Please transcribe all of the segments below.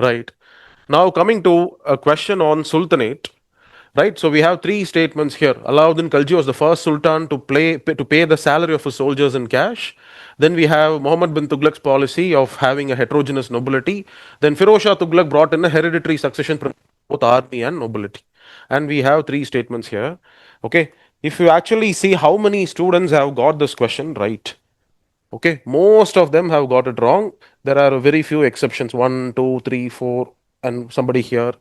Right. Now coming to a question on sultanate. Right, so we have three statements here. Alauddin Khalji was the first sultan to pay the salary of his soldiers in cash. Then we have Muhammad bin Tughlaq's policy of having a heterogeneous nobility. Then Firoz Shah Tughlaq brought in a hereditary succession principle, both army and nobility. And we have three statements here. Okay, if you actually see how many students have got this question right, okay, most of them have got it wrong. There are very few exceptions, one, two, three, four, and somebody here.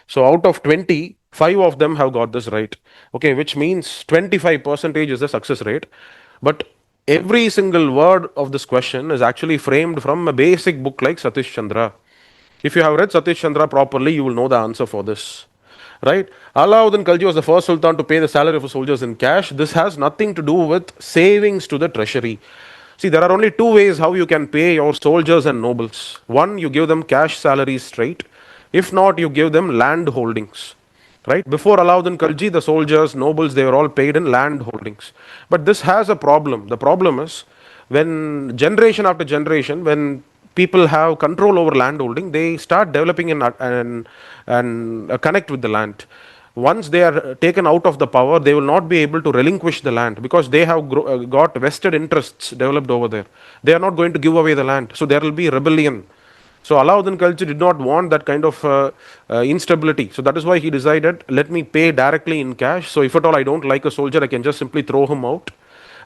So out of 20, five of them have got this right. Okay, which means 25% is the success rate. But every single word of this question is actually framed from a basic book like Satish Chandra. If you have read Satish Chandra properly, you will know the answer for this. Right? Alauddin Khalji was the first sultan to pay the salary of his soldiers in cash. This has nothing to do with savings to the treasury. See, there are only two ways how you can pay your soldiers and nobles. One, you give them cash salaries straight. If not, you give them land holdings. Right? Before Alauddin Khalji, the soldiers, nobles, they were all paid in land holdings. But this has a problem. The problem is when generation after generation, when people have control over land holding, they start developing and connect with the land. Once they are taken out of the power, they will not be able to relinquish the land because they have got vested interests developed over there. They are not going to give away the land. So there will be rebellion. So Alauddin Khalji did not want that kind of instability. So that is why he decided, let me pay directly in cash. So if at all I don't like a soldier, I can just simply throw him out.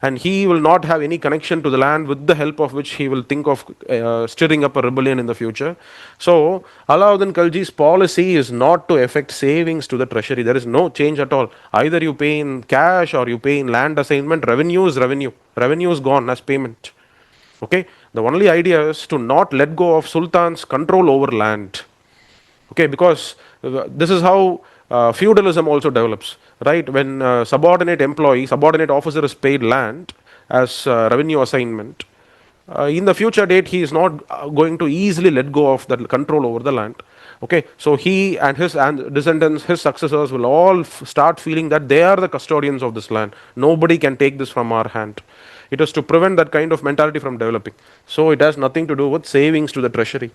And he will not have any connection to the land, with the help of which he will think of stirring up a rebellion in the future. So Alauddin Khalji's policy is not to affect savings to the treasury. There is no change at all. Either you pay in cash or you pay in land assignment. Revenue is revenue. Revenue is gone as payment. Okay, the only idea is to not let go of sultan's control over land. Okay, because this is how feudalism also develops, right? When subordinate officer is paid land as revenue assignment, in the future date he is not going to easily let go of that control over the land. Okay, so he and his descendants, his successors will all start feeling that they are the custodians of this land. Nobody can take this from our hand. It is to prevent that kind of mentality from developing. So it has nothing to do with savings to the treasury.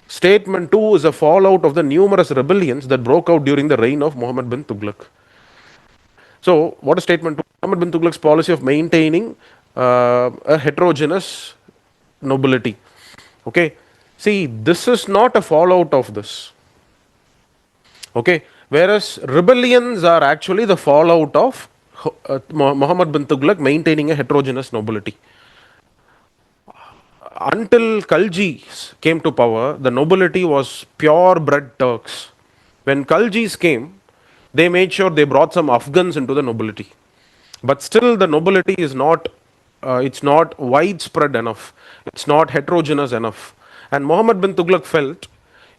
Statement 2 is a fallout of the numerous rebellions that broke out during the reign of Muhammad bin Tughlaq. So, what is statement 2? Muhammad bin Tughlaq's policy of maintaining a heterogeneous nobility. Okay, see, this is not a fallout of this. Okay, whereas rebellions are actually the fallout of Muhammad bin Tughlaq maintaining a heterogeneous nobility. Until Khalji came to power, the nobility was pure-bred Turks. When Khaljis came, they made sure they brought some Afghans into the nobility. But still, the nobility is not, it's not widespread enough. It's not heterogeneous enough. And Muhammad bin Tughlaq felt,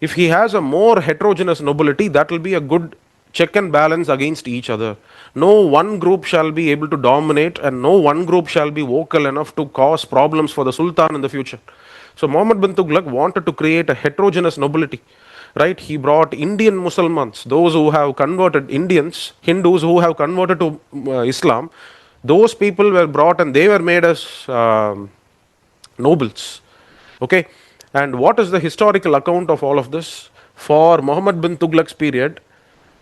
if he has a more heterogeneous nobility, that will be a good check and balance against each other. No one group shall be able to dominate, and no one group shall be vocal enough to cause problems for the Sultan in the future. So Muhammad bin Tughlaq wanted to create a heterogeneous nobility. Right? He brought Indian Muslims, those who have converted, Indians, Hindus who have converted to Islam. Those people were brought and they were made as nobles. Okay? And what is the historical account of all of this? For Muhammad bin Tughlaq's period,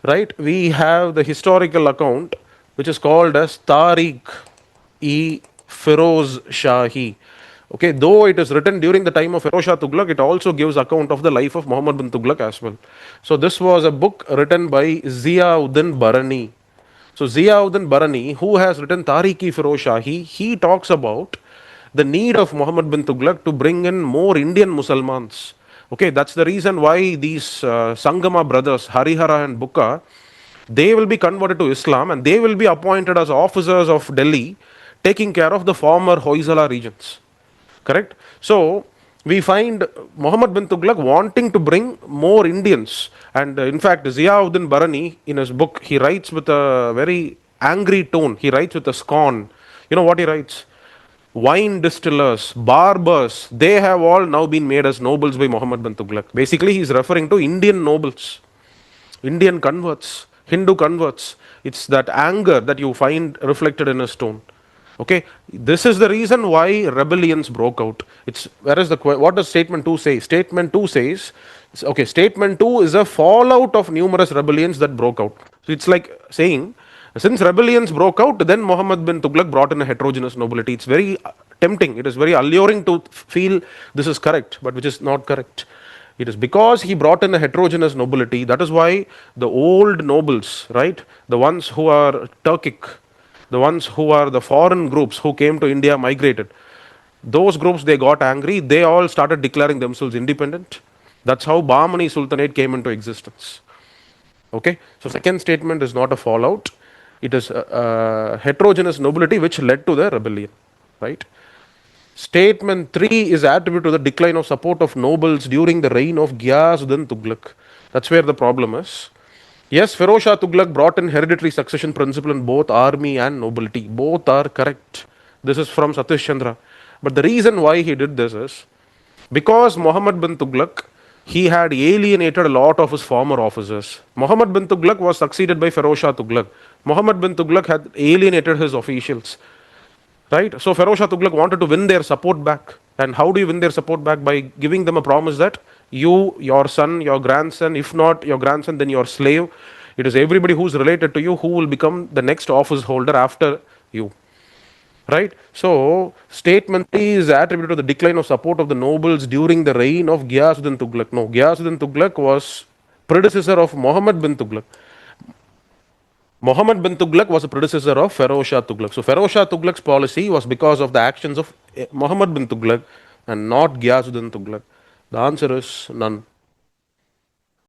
right, we have the historical account which is called as Tariq-e Firoz Shahi. Okay, though it is written during the time of Firoz Shah Tughlaq, it also gives account of the life of Muhammad bin Tughlaq as well. So this was a book written by Ziauddin Barani. So Ziauddin Barani, who has written Tariq-e Firoz Shahi, he talks about the need of Muhammad bin Tughlaq to bring in more Indian Muslims. Okay, that's the reason why these Sangama brothers, Harihara and Bukka, they will be converted to Islam and they will be appointed as officers of Delhi, taking care of the former Hoysala regions. Correct? So, we find Muhammad bin Tughlaq wanting to bring more Indians. And in fact, Ziauddin Barani, in his book, he writes with a very angry tone. He writes with a scorn. You know what he writes? Wine distillers, barbers, they have all now been made as nobles by Muhammad bin Tughlaq. Basically, he is referring to Indian nobles, Indian converts, Hindu converts. It's that anger that you find reflected in his tone. Okay, this is the reason why rebellions broke out. It's whereas what does statement 2 say? Statement 2 says, okay, statement 2 is a fallout of numerous rebellions that broke out. So it's like saying, since rebellions broke out, then Muhammad bin Tughlaq brought in a heterogeneous nobility. It's very tempting. It is very alluring to feel this is correct, but which is not correct. It is because he brought in a heterogeneous nobility. That is why the old nobles, right, the ones who are Turkic, the ones who are the foreign groups who came to India, migrated, those groups, they got angry. They all started declaring themselves independent. That's how Bahmani Sultanate came into existence. Okay, so second statement is not a fallout. It is a heterogeneous nobility which led to the rebellion, right? Statement 3 is attributed to the decline of support of nobles during the reign of Ghiyasuddin Tughlaq. That's where the problem is. Yes, Firoz Shah Tughlaq brought in hereditary succession principle in both army and nobility. Both are correct. This is from Satish Chandra. But the reason why he did this is because Muhammad bin Tughlaq, he had alienated a lot of his former officers. Muhammad bin Tughlaq was succeeded by Firoz Shah Tughlaq. Muhammad bin Tughlaq had alienated his officials. Right? So Firoz Shah Tughlaq wanted to win their support back. And how do you win their support back? By giving them a promise that you, your son, your grandson, if not your grandson, then your slave. It is everybody who's related to you who will become the next office holder after you. Right? So, statement 3 is attributed to the decline of support of the nobles during the reign of Ghiyasuddin Tughlaq. No, Ghiyasuddin Tughlaq was predecessor of Muhammad bin Tughlaq. Muhammad bin Tughlaq was a predecessor of Firoz Shah Tughlaq. So Firoz Shah Tughlaq's policy was because of the actions of Muhammad bin Tughlaq and not Ghiyasuddin Tughlaq. The answer is none.